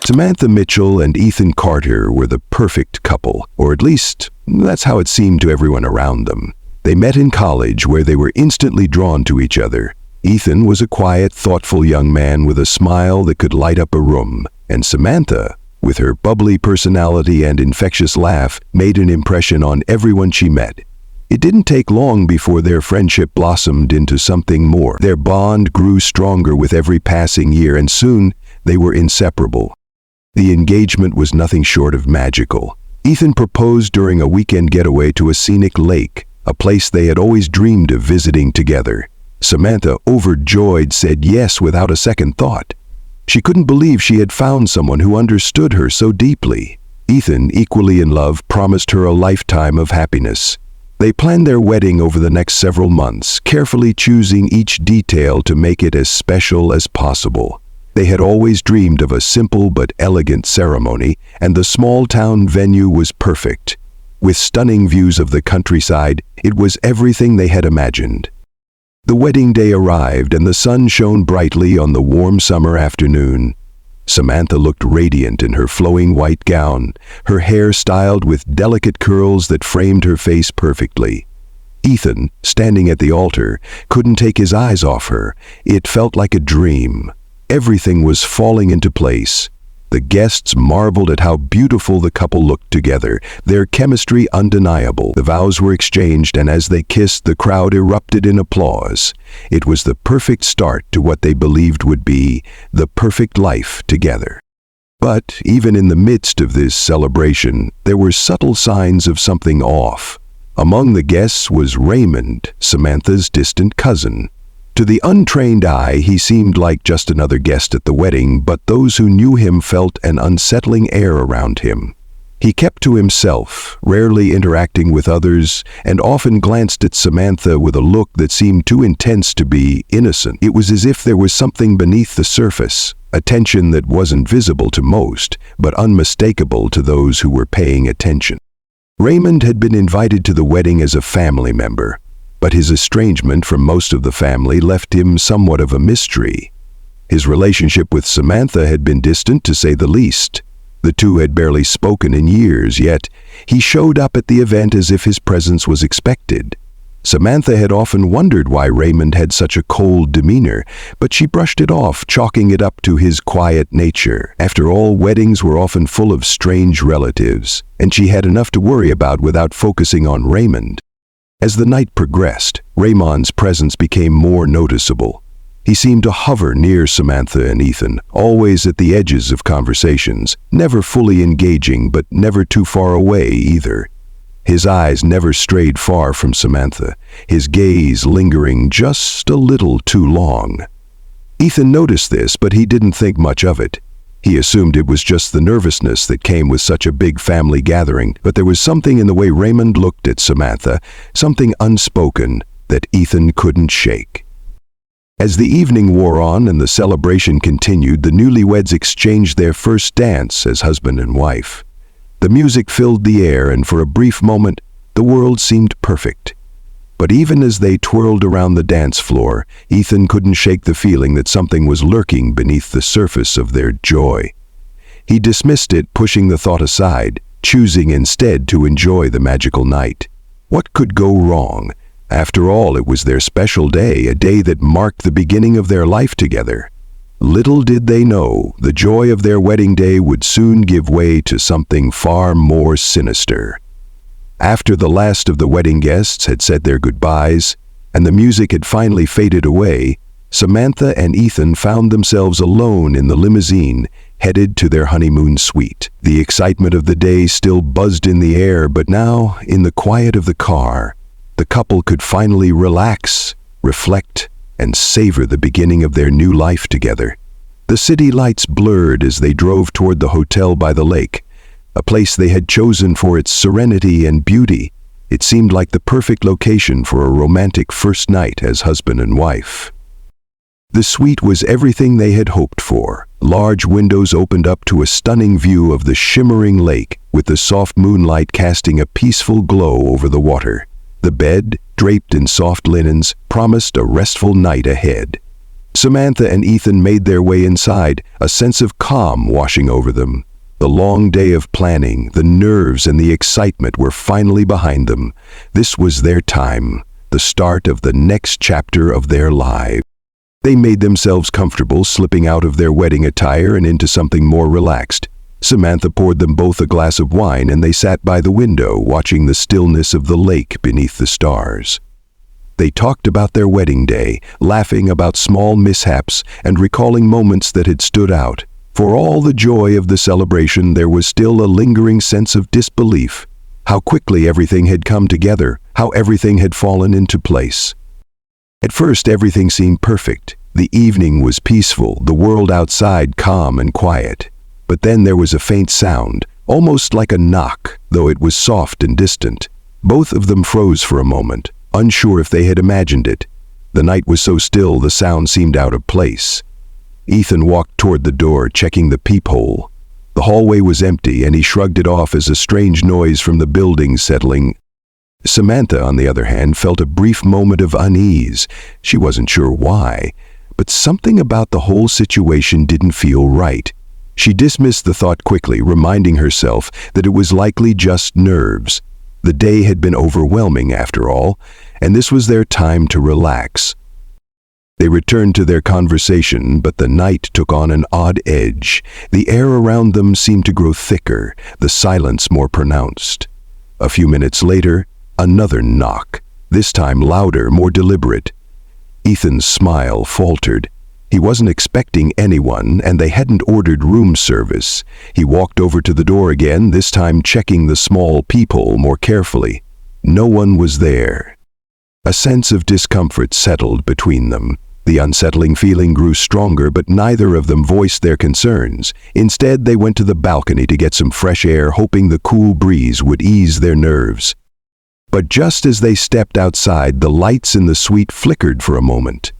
Samantha Mitchell and Ethan Carter were the perfect couple, or at least that's how it seemed to everyone around them. They met in college where they were instantly drawn to each other. Ethan was a quiet, thoughtful young man with a smile that could light up a room, and Samantha, with her bubbly personality and infectious laugh, made an impression on everyone she met. It didn't take long before their friendship blossomed into something more. Their bond grew stronger with every passing year, and soon they were inseparable. The engagement was nothing short of magical. Ethan proposed during a weekend getaway to a scenic lake, a place they had always dreamed of visiting together. Samantha, overjoyed, said yes without a second thought. She couldn't believe she had found someone who understood her so deeply. Ethan, equally in love, promised her a lifetime of happiness. They planned their wedding over the next several months, carefully choosing each detail to make it as special as possible. They had always dreamed of a simple but elegant ceremony, and the small-town venue was perfect. With stunning views of the countryside, it was everything they had imagined. The wedding day arrived, and the sun shone brightly on the warm summer afternoon. Samantha looked radiant in her flowing white gown, her hair styled with delicate curls that framed her face perfectly. Ethan, standing at the altar, couldn't take his eyes off her. It felt like a dream. Everything was falling into place. The guests marveled at how beautiful the couple looked together, their chemistry undeniable. The vows were exchanged, and as they kissed, the crowd erupted in applause. It was the perfect start to what they believed would be the perfect life together. But even in the midst of this celebration, there were subtle signs of something off. Among the guests was Raymond, Samantha's distant cousin. To the untrained eye, he seemed like just another guest at the wedding, but those who knew him felt an unsettling air around him. He kept to himself, rarely interacting with others, and often glanced at Samantha with a look that seemed too intense to be innocent. It was as if there was something beneath the surface, a tension that wasn't visible to most, but unmistakable to those who were paying attention. Raymond had been invited to the wedding as a family member, but his estrangement from most of the family left him somewhat of a mystery. His relationship with Samantha had been distant, to say the least. The two had barely spoken in years, yet he showed up at the event as if his presence was expected. Samantha had often wondered why Raymond had such a cold demeanor, but she brushed it off, chalking it up to his quiet nature. After all, weddings were often full of strange relatives, and she had enough to worry about without focusing on Raymond. As the night progressed, Raymond's presence became more noticeable. He seemed to hover near Samantha and Ethan, always at the edges of conversations, never fully engaging but never too far away either. His eyes never strayed far from Samantha, his gaze lingering just a little too long. Ethan noticed this, but he didn't think much of it. He assumed it was just the nervousness that came with such a big family gathering, but there was something in the way Raymond looked at Samantha, something unspoken that Ethan couldn't shake. As the evening wore on and the celebration continued, the newlyweds exchanged their first dance as husband and wife. The music filled the air, and for a brief moment, the world seemed perfect. But even as they twirled around the dance floor, Ethan couldn't shake the feeling that something was lurking beneath the surface of their joy. He dismissed it, pushing the thought aside, choosing instead to enjoy the magical night. What could go wrong? After all, it was their special day, a day that marked the beginning of their life together. Little did they know, the joy of their wedding day would soon give way to something far more sinister. After the last of the wedding guests had said their goodbyes, and the music had finally faded away, Samantha and Ethan found themselves alone in the limousine, headed to their honeymoon suite. The excitement of the day still buzzed in the air, but now, in the quiet of the car, the couple could finally relax, reflect, and savor the beginning of their new life together. The city lights blurred as they drove toward the hotel by the lake, a place they had chosen for its serenity and beauty. It seemed like the perfect location for a romantic first night as husband and wife. The suite was everything they had hoped for. Large windows opened up to a stunning view of the shimmering lake, with the soft moonlight casting a peaceful glow over the water. The bed, draped in soft linens, promised a restful night ahead. Samantha and Ethan made their way inside, a sense of calm washing over them. The long day of planning, the nerves and the excitement were finally behind them. This was their time, the start of the next chapter of their lives. They made themselves comfortable, slipping out of their wedding attire and into something more relaxed. Samantha poured them both a glass of wine and they sat by the window, watching the stillness of the lake beneath the stars. They talked about their wedding day, laughing about small mishaps and recalling moments that had stood out. For all the joy of the celebration, there was still a lingering sense of disbelief. How quickly everything had come together, how everything had fallen into place. At first, everything seemed perfect. The evening was peaceful, the world outside calm and quiet. But then there was a faint sound, almost like a knock, though it was soft and distant. Both of them froze for a moment, unsure if they had imagined it. The night was so still the sound seemed out of place. Ethan walked toward the door, checking the peephole. The hallway was empty, and he shrugged it off as a strange noise from the building settling. Samantha, on the other hand, felt a brief moment of unease. She wasn't sure why, but something about the whole situation didn't feel right. She dismissed the thought quickly, reminding herself that it was likely just nerves. The day had been overwhelming after all, and this was their time to relax. They returned to their conversation, but the night took on an odd edge. The air around them seemed to grow thicker, the silence more pronounced. A few minutes later, another knock, this time louder, more deliberate. Ethan's smile faltered. He wasn't expecting anyone, and they hadn't ordered room service. He walked over to the door again, this time checking the small peephole more carefully. No one was there. A sense of discomfort settled between them. The unsettling feeling grew stronger, but neither of them voiced their concerns. Instead, they went to the balcony to get some fresh air, hoping the cool breeze would ease their nerves. But just as they stepped outside, the lights in the suite flickered for a moment.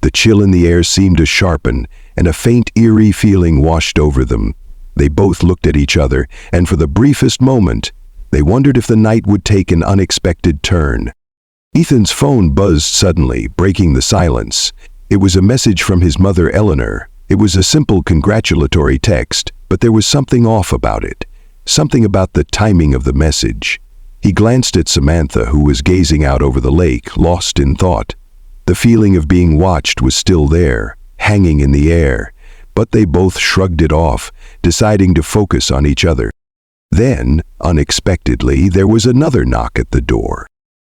The chill in the air seemed to sharpen, and a faint, eerie feeling washed over them. They both looked at each other, and for the briefest moment, they wondered if the night would take an unexpected turn. Ethan's phone buzzed suddenly, breaking the silence. It was a message from his mother, Eleanor. It was a simple congratulatory text, but there was something off about it. Something about the timing of the message. He glanced at Samantha, who was gazing out over the lake, lost in thought. The feeling of being watched was still there, hanging in the air, but they both shrugged it off, deciding to focus on each other. Then, unexpectedly, there was another knock at the door.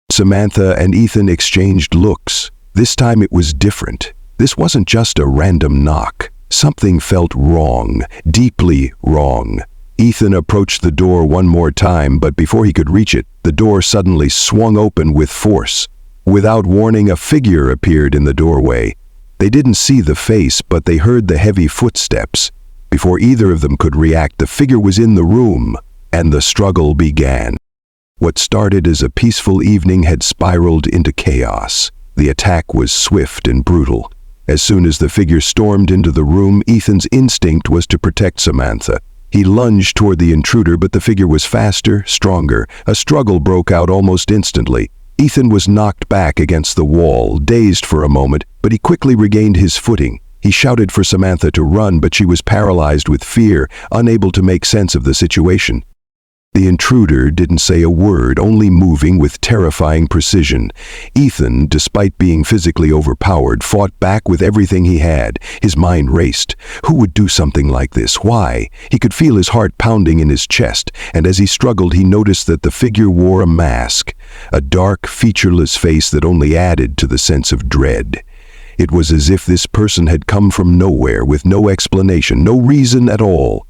Samantha and Ethan exchanged looks. This time it was different. This wasn't just a random knock. Something felt wrong, deeply wrong. Ethan approached the door one more time, but before he could reach it, the door suddenly swung open with force. Without warning, a figure appeared in the doorway. They didn't see the face, but they heard the heavy footsteps. Before either of them could react, the figure was in the room, and the struggle began. What started as a peaceful evening had spiraled into chaos. The attack was swift and brutal. As soon as the figure stormed into the room, Ethan's instinct was to protect Samantha. He lunged toward the intruder, but the figure was faster, stronger. A struggle broke out almost instantly. Ethan was knocked back against the wall, dazed for a moment, but he quickly regained his footing. He shouted for Samantha to run, but she was paralyzed with fear, unable to make sense of the situation. The intruder didn't say a word, only moving with terrifying precision. Ethan, despite being physically overpowered, fought back with everything he had. His mind raced. Who would do something like this? Why? He could feel his heart pounding in his chest, and as he struggled, he noticed that the figure wore a mask, a dark, featureless face that only added to the sense of dread. It was as if this person had come from nowhere, with no explanation, no reason at all.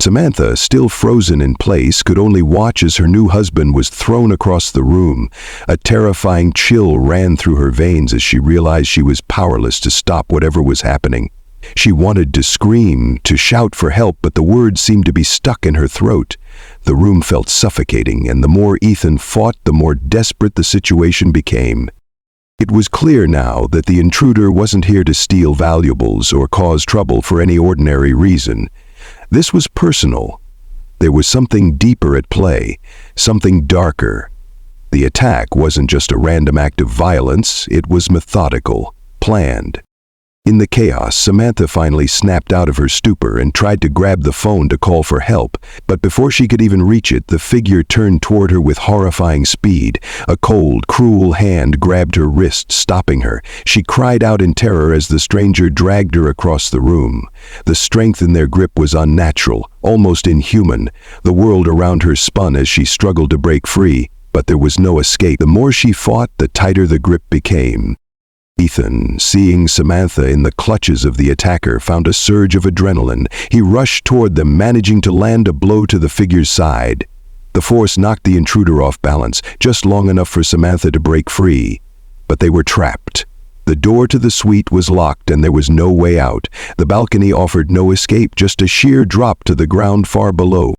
Samantha, still frozen in place, could only watch as her new husband was thrown across the room. A terrifying chill ran through her veins as she realized she was powerless to stop whatever was happening. She wanted to scream, to shout for help, but the words seemed to be stuck in her throat. The room felt suffocating, and the more Ethan fought, the more desperate the situation became. It was clear now that the intruder wasn't here to steal valuables or cause trouble for any ordinary reason. This was personal. There was something deeper at play, something darker. The attack wasn't just a random act of violence, it was methodical, planned. In the chaos, Samantha finally snapped out of her stupor and tried to grab the phone to call for help, but before she could even reach it, the figure turned toward her with horrifying speed. A cold, cruel hand grabbed her wrist, stopping her. She cried out in terror as the stranger dragged her across the room. The strength in their grip was unnatural, almost inhuman. The world around her spun as she struggled to break free, but there was no escape. The more she fought, the tighter the grip became. Ethan, seeing Samantha in the clutches of the attacker, found a surge of adrenaline. He rushed toward them, managing to land a blow to the figure's side. The force knocked the intruder off balance, just long enough for Samantha to break free. But they were trapped. The door to the suite was locked and there was no way out. The balcony offered no escape, just a sheer drop to the ground far below.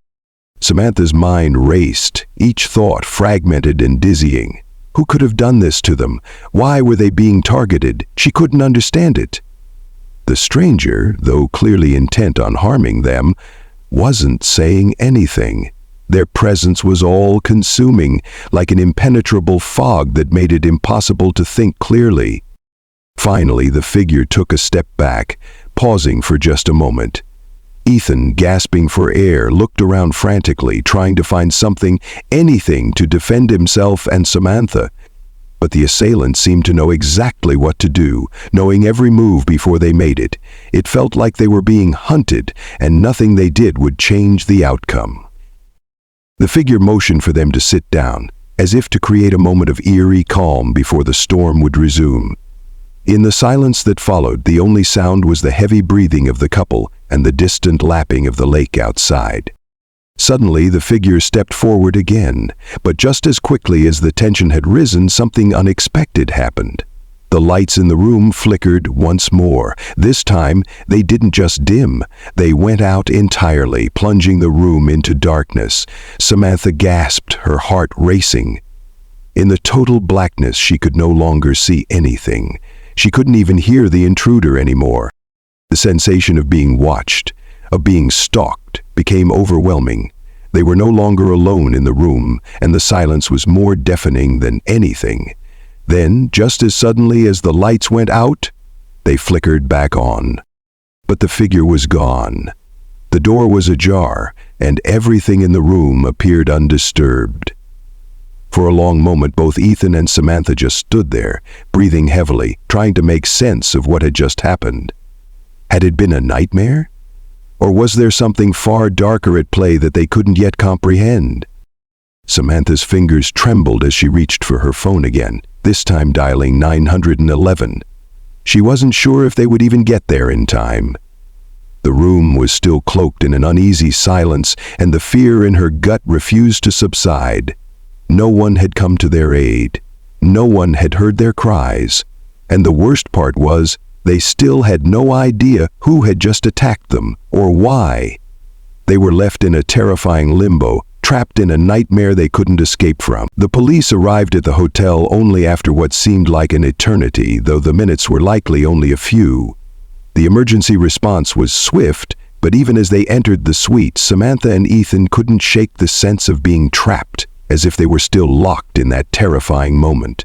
Samantha's mind raced, each thought fragmented and dizzying. Who could have done this to them? Why were they being targeted? She couldn't understand it. The stranger, though clearly intent on harming them, wasn't saying anything. Their presence was all-consuming, like an impenetrable fog that made it impossible to think clearly. Finally, the figure took a step back, pausing for just a moment. Ethan, gasping for air, looked around frantically, trying to find something, anything, to defend himself and Samantha. But the assailant seemed to know exactly what to do, knowing every move before they made it. It felt like they were being hunted, and nothing they did would change the outcome. The figure motioned for them to sit down, as if to create a moment of eerie calm before the storm would resume. In the silence that followed, the only sound was the heavy breathing of the couple and the distant lapping of the lake outside. Suddenly, the figure stepped forward again, but just as quickly as the tension had risen, something unexpected happened. The lights in the room flickered once more. This time, they didn't just dim, they went out entirely, plunging the room into darkness. Samantha gasped, her heart racing. In the total blackness, she could no longer see anything. She couldn't even hear the intruder anymore. The sensation of being watched, of being stalked, became overwhelming. They were no longer alone in the room, and the silence was more deafening than anything. Then, just as suddenly as the lights went out, they flickered back on. But the figure was gone. The door was ajar, and everything in the room appeared undisturbed. For a long moment, both Ethan and Samantha just stood there, breathing heavily, trying to make sense of what had just happened. Had it been a nightmare? Or was there something far darker at play that they couldn't yet comprehend? Samantha's fingers trembled as she reached for her phone again, this time dialing 911. She wasn't sure if they would even get there in time. The room was still cloaked in an uneasy silence, and the fear in her gut refused to subside. No one had come to their aid. No one had heard their cries. And the worst part was, they still had no idea who had just attacked them, or why. They were left in a terrifying limbo, trapped in a nightmare they couldn't escape from. The police arrived at the hotel only after what seemed like an eternity, though the minutes were likely only a few. The emergency response was swift, but even as they entered the suite, Samantha and Ethan couldn't shake the sense of being trapped, as if they were still locked in that terrifying moment.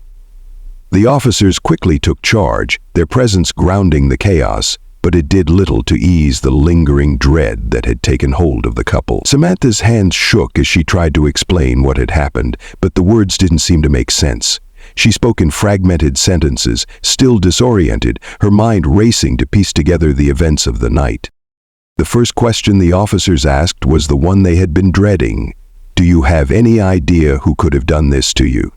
The officers quickly took charge, their presence grounding the chaos, but it did little to ease the lingering dread that had taken hold of the couple. Samantha's hands shook as she tried to explain what had happened, but the words didn't seem to make sense. She spoke in fragmented sentences, still disoriented, her mind racing to piece together the events of the night. The first question the officers asked was the one they had been dreading. Do you have any idea who could have done this to you?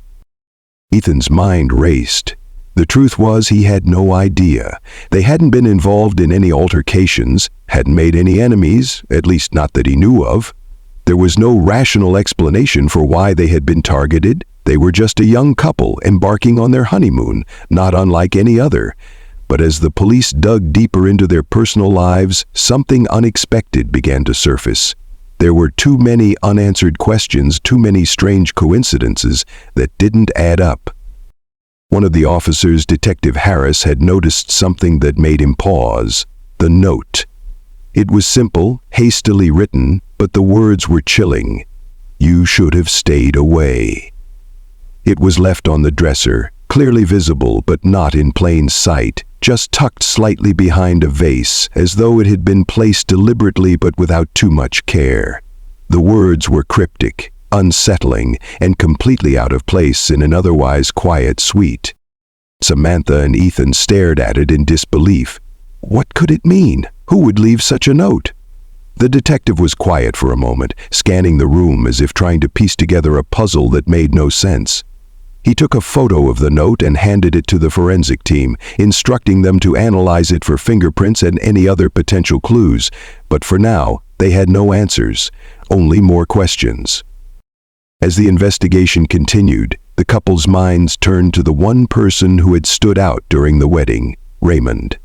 Ethan's mind raced. The truth was he had no idea. They hadn't been involved in any altercations, hadn't made any enemies, at least not that he knew of. There was no rational explanation for why they had been targeted. They were just a young couple embarking on their honeymoon, not unlike any other. But as the police dug deeper into their personal lives, something unexpected began to surface. There were too many unanswered questions, too many strange coincidences that didn't add up. One of the officers, Detective Harris, had noticed something that made him pause. The note. It was simple, hastily written, but the words were chilling. You should have stayed away. It was left on the dresser, clearly visible but not in plain sight. just tucked slightly behind a vase, as though it had been placed deliberately but without too much care. The words were cryptic, unsettling, and completely out of place in an otherwise quiet suite. Samantha and Ethan stared at it in disbelief. What could it mean? Who would leave such a note? The detective was quiet for a moment, scanning the room as if trying to piece together a puzzle that made no sense. He took a photo of the note and handed it to the forensic team, instructing them to analyze it for fingerprints and any other potential clues. But for now, they had no answers, only more questions. As the investigation continued, the couple's minds turned to the one person who had stood out during the wedding, Raymond.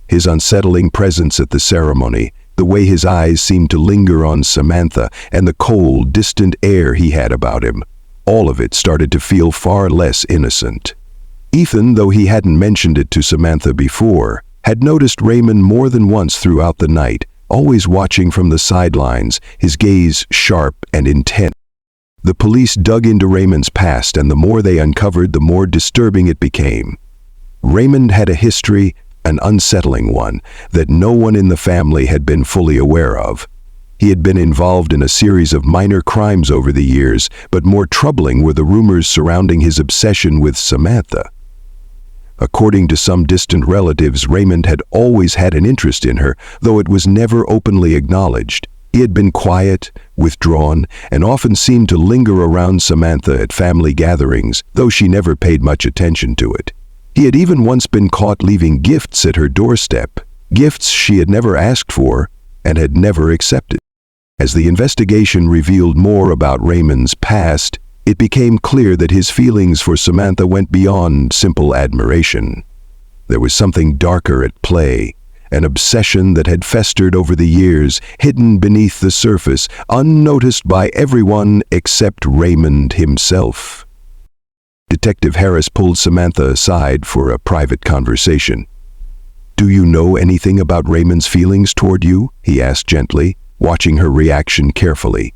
His unsettling presence at the ceremony, the way his eyes seemed to linger on Samantha, and the cold, distant air he had about him, all of it started to feel far less innocent. Ethan, though he hadn't mentioned it to Samantha before, had noticed Raymond more than once throughout the night, always watching from the sidelines, his gaze sharp and intent. The police dug into Raymond's past, and the more they uncovered, the more disturbing it became. Raymond had a history, an unsettling one, that no one in the family had been fully aware of. He had been involved in a series of minor crimes over the years, but more troubling were the rumors surrounding his obsession with Samantha. According to some distant relatives, Raymond had always had an interest in her, though it was never openly acknowledged. He had been quiet, withdrawn, and often seemed to linger around Samantha at family gatherings, though she never paid much attention to it. He had even once been caught leaving gifts at her doorstep, gifts she had never asked for and had never accepted. As the investigation revealed more about Raymond's past, it became clear that his feelings for Samantha went beyond simple admiration. There was something darker at play, an obsession that had festered over the years, hidden beneath the surface, unnoticed by everyone except Raymond himself. Detective Harris pulled Samantha aside for a private conversation. "Do you know anything about Raymond's feelings toward you?" he asked gently, watching her reaction carefully.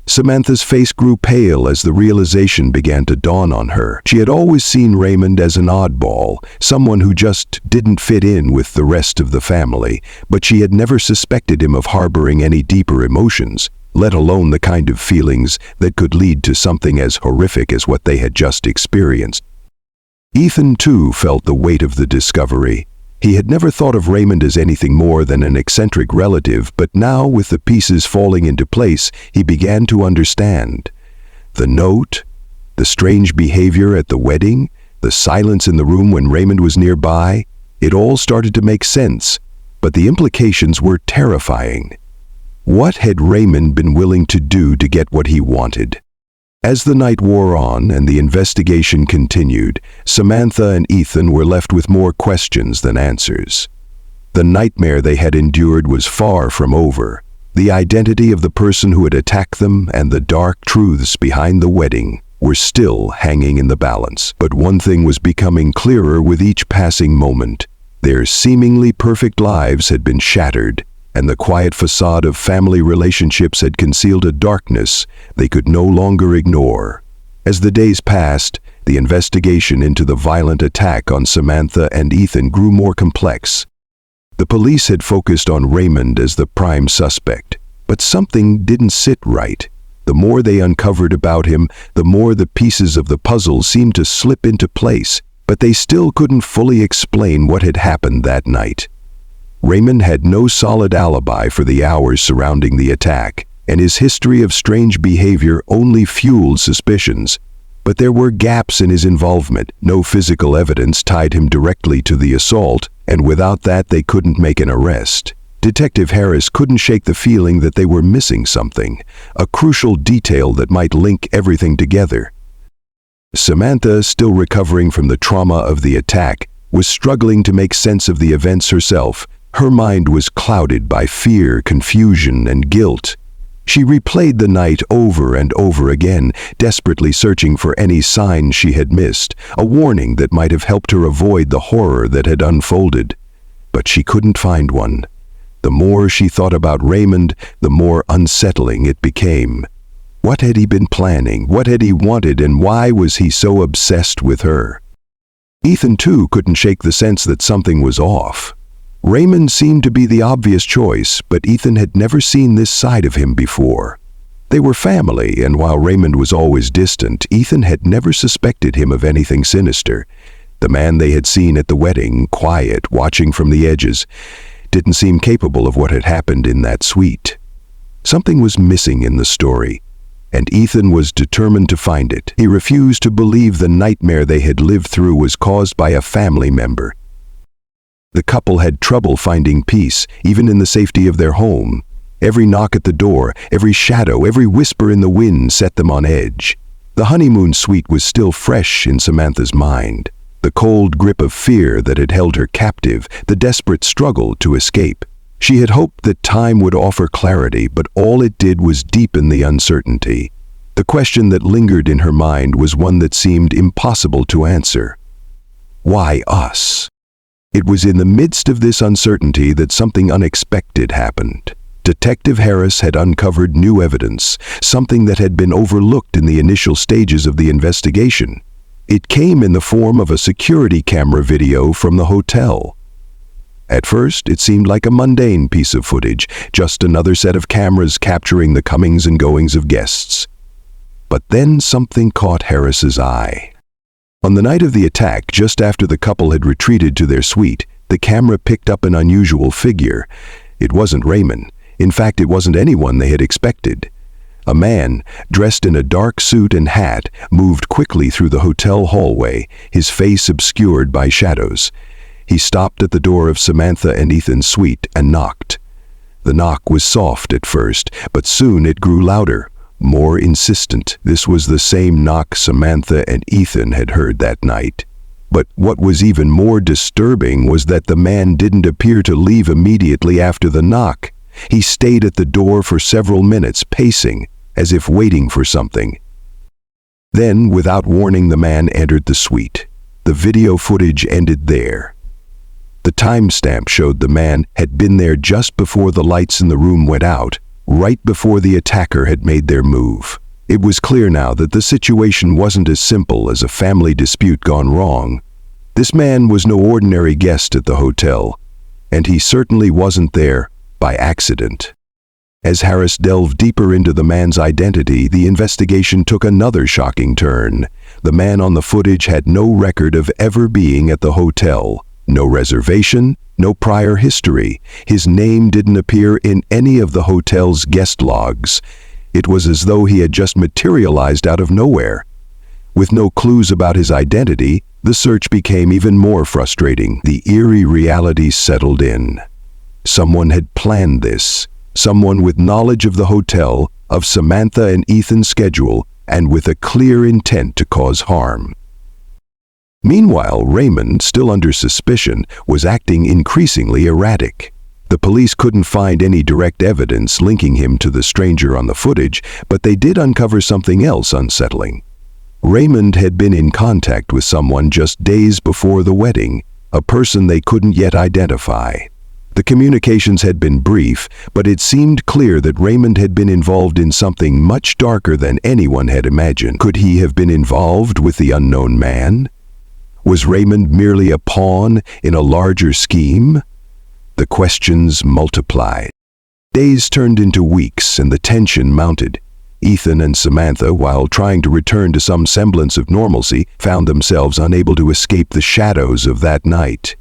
Samantha's face grew pale as the realization began to dawn on her. She had always seen Raymond as an oddball, someone who just didn't fit in with the rest of the family, but she had never suspected him of harboring any deeper emotions, let alone the kind of feelings that could lead to something as horrific as what they had just experienced. Ethan, too, felt the weight of the discovery. He had never thought of Raymond as anything more than an eccentric relative, but now, with the pieces falling into place, he began to understand. The note, the strange behavior at the wedding, the silence in the room when Raymond was nearby, it all started to make sense, but the implications were terrifying. What had Raymond been willing to do to get what he wanted? As the night wore on and the investigation continued, Samantha and Ethan were left with more questions than answers. The nightmare they had endured was far from over. The identity of the person who had attacked them and the dark truths behind the wedding were still hanging in the balance. But one thing was becoming clearer with each passing moment. Their seemingly perfect lives had been shattered, and the quiet facade of family relationships had concealed a darkness they could no longer ignore. As the days passed, the investigation into the violent attack on Samantha and Ethan grew more complex. The police had focused on Raymond as the prime suspect, but something didn't sit right. The more they uncovered about him, the more the pieces of the puzzle seemed to slip into place, but they still couldn't fully explain what had happened that night. Raymond had no solid alibi for the hours surrounding the attack, and his history of strange behavior only fueled suspicions. But there were gaps in his involvement. No physical evidence tied him directly to the assault, and without that they couldn't make an arrest. Detective Harris couldn't shake the feeling that they were missing something, a crucial detail that might link everything together. Samantha, still recovering from the trauma of the attack, was struggling to make sense of the events herself. Her mind was clouded by fear, confusion, and guilt. She replayed the night over and over again, desperately searching for any sign she had missed, a warning that might have helped her avoid the horror that had unfolded. But she couldn't find one. The more she thought about Raymond, the more unsettling it became. What had he been planning? What had he wanted, and why was he so obsessed with her? Ethan, too, couldn't shake the sense that something was off. Raymond seemed to be the obvious choice, but Ethan had never seen this side of him before. They were family, and while Raymond was always distant, Ethan had never suspected him of anything sinister. The man they had seen at the wedding, quiet, watching from the edges, didn't seem capable of what had happened in that suite. Something was missing in the story, and Ethan was determined to find it. He refused to believe the nightmare they had lived through was caused by a family member. The couple had trouble finding peace, even in the safety of their home. Every knock at the door, every shadow, every whisper in the wind set them on edge. The honeymoon suite was still fresh in Samantha's mind. The cold grip of fear that had held her captive, the desperate struggle to escape. She had hoped that time would offer clarity, but all it did was deepen the uncertainty. The question that lingered in her mind was one that seemed impossible to answer. Why us? It was in the midst of this uncertainty that something unexpected happened. Detective Harris had uncovered new evidence, something that had been overlooked in the initial stages of the investigation. It came in the form of a security camera video from the hotel. At first, it seemed like a mundane piece of footage, just another set of cameras capturing the comings and goings of guests. But then something caught Harris's eye. On the night of the attack, just after the couple had retreated to their suite, the camera picked up an unusual figure. It wasn't Raymond. In fact, it wasn't anyone they had expected. A man, dressed in a dark suit and hat, moved quickly through the hotel hallway, his face obscured by shadows. He stopped at the door of Samantha and Ethan's suite and knocked. The knock was soft at first, but soon it grew louder, more insistent. This was the same knock Samantha and Ethan had heard that night. But what was even more disturbing was that the man didn't appear to leave immediately after the knock. He stayed at the door for several minutes, pacing, as if waiting for something. Then, without warning, the man entered the suite. The video footage ended there. The timestamp showed the man had been there just before the lights in the room went out, right before the attacker had made their move. It was clear now that the situation wasn't as simple as a family dispute gone wrong. This man was no ordinary guest at the hotel, and he certainly wasn't there by accident. As Harris delved deeper into the man's identity, the investigation took another shocking turn. The man on the footage had no record of ever being at the hotel. No reservation, no prior history. His name didn't appear in any of the hotel's guest logs. It was as though he had just materialized out of nowhere. With no clues about his identity, the search became even more frustrating. The eerie reality settled in. Someone had planned this. Someone with knowledge of the hotel, of Samantha and Ethan's schedule, and with a clear intent to cause harm. Meanwhile, Raymond, still under suspicion, was acting increasingly erratic. The police couldn't find any direct evidence linking him to the stranger on the footage, but they did uncover something else unsettling. Raymond had been in contact with someone just days before the wedding, a person they couldn't yet identify. The communications had been brief, but it seemed clear that Raymond had been involved in something much darker than anyone had imagined. Could he have been involved with the unknown man? Was Raymond merely a pawn in a larger scheme? The questions multiplied. Days turned into weeks and the tension mounted. Ethan and Samantha, while trying to return to some semblance of normalcy, found themselves unable to escape the shadows of that night.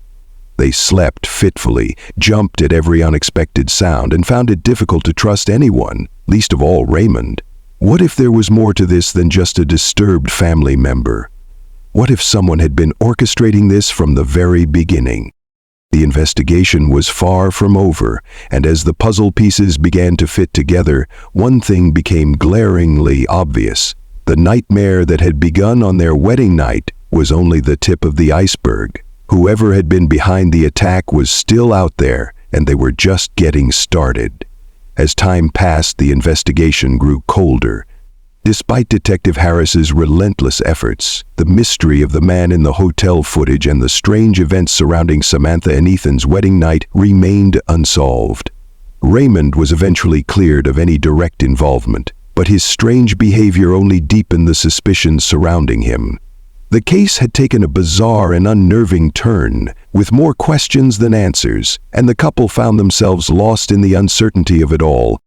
They slept fitfully, jumped at every unexpected sound, and found it difficult to trust anyone, least of all Raymond. What if there was more to this than just a disturbed family member? What if someone had been orchestrating this from the very beginning? The investigation was far from over, and as the puzzle pieces began to fit together, one thing became glaringly obvious. The nightmare that had begun on their wedding night was only the tip of the iceberg. Whoever had been behind the attack was still out there, and they were just getting started. As time passed, the investigation grew colder. Despite Detective Harris's relentless efforts, the mystery of the man in the hotel footage and the strange events surrounding Samantha and Ethan's wedding night remained unsolved. Raymond was eventually cleared of any direct involvement, but his strange behavior only deepened the suspicions surrounding him. The case had taken a bizarre and unnerving turn, with more questions than answers, and the couple found themselves lost in the uncertainty of it all.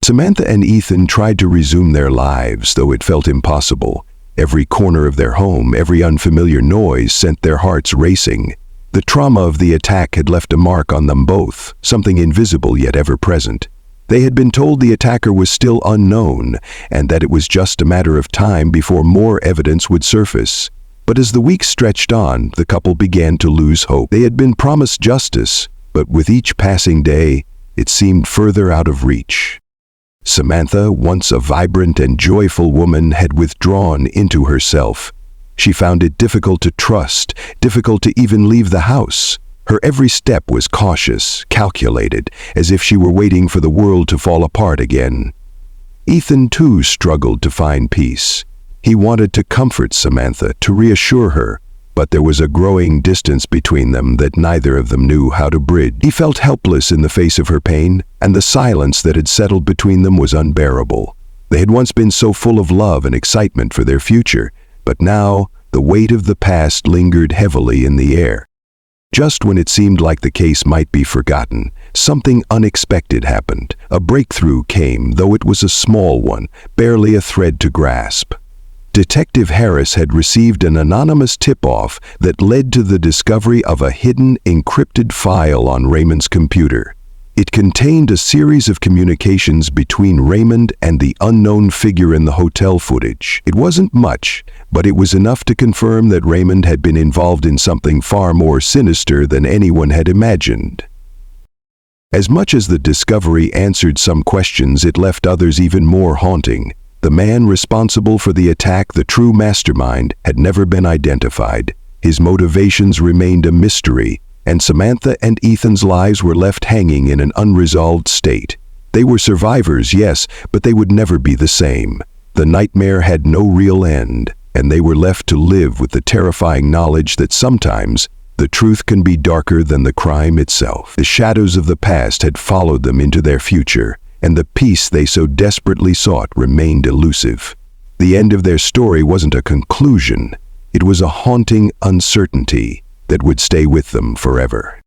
Samantha and Ethan tried to resume their lives, though it felt impossible. Every corner of their home, every unfamiliar noise sent their hearts racing. The trauma of the attack had left a mark on them both, something invisible yet ever-present. They had been told the attacker was still unknown, and that it was just a matter of time before more evidence would surface. But as the weeks stretched on, the couple began to lose hope. They had been promised justice, but with each passing day, it seemed further out of reach. Samantha, once a vibrant and joyful woman, had withdrawn into herself. She found it difficult to trust, difficult to even leave the house. Her every step was cautious, calculated, as if she were waiting for the world to fall apart again. Ethan, too, struggled to find peace. He wanted to comfort Samantha, to reassure her, but there was a growing distance between them that neither of them knew how to bridge. He felt helpless in the face of her pain, and the silence that had settled between them was unbearable. They had once been so full of love and excitement for their future, but now the weight of the past lingered heavily in the air. Just when it seemed like the case might be forgotten, something unexpected happened. A breakthrough came, though it was a small one, barely a thread to grasp. Detective Harris had received an anonymous tip-off that led to the discovery of a hidden, encrypted file on Raymond's computer. It contained a series of communications between Raymond and the unknown figure in the hotel footage. It wasn't much, but it was enough to confirm that Raymond had been involved in something far more sinister than anyone had imagined. As much as the discovery answered some questions, it left others even more haunting. The man responsible for the attack, the true mastermind, had never been identified. His motivations remained a mystery, and Samantha and Ethan's lives were left hanging in an unresolved state. They were survivors, yes, but they would never be the same. The nightmare had no real end, and they were left to live with the terrifying knowledge that sometimes the truth can be darker than the crime itself. The shadows of the past had followed them into their future, and the peace they so desperately sought remained elusive. The end of their story wasn't a conclusion. It was a haunting uncertainty that would stay with them forever.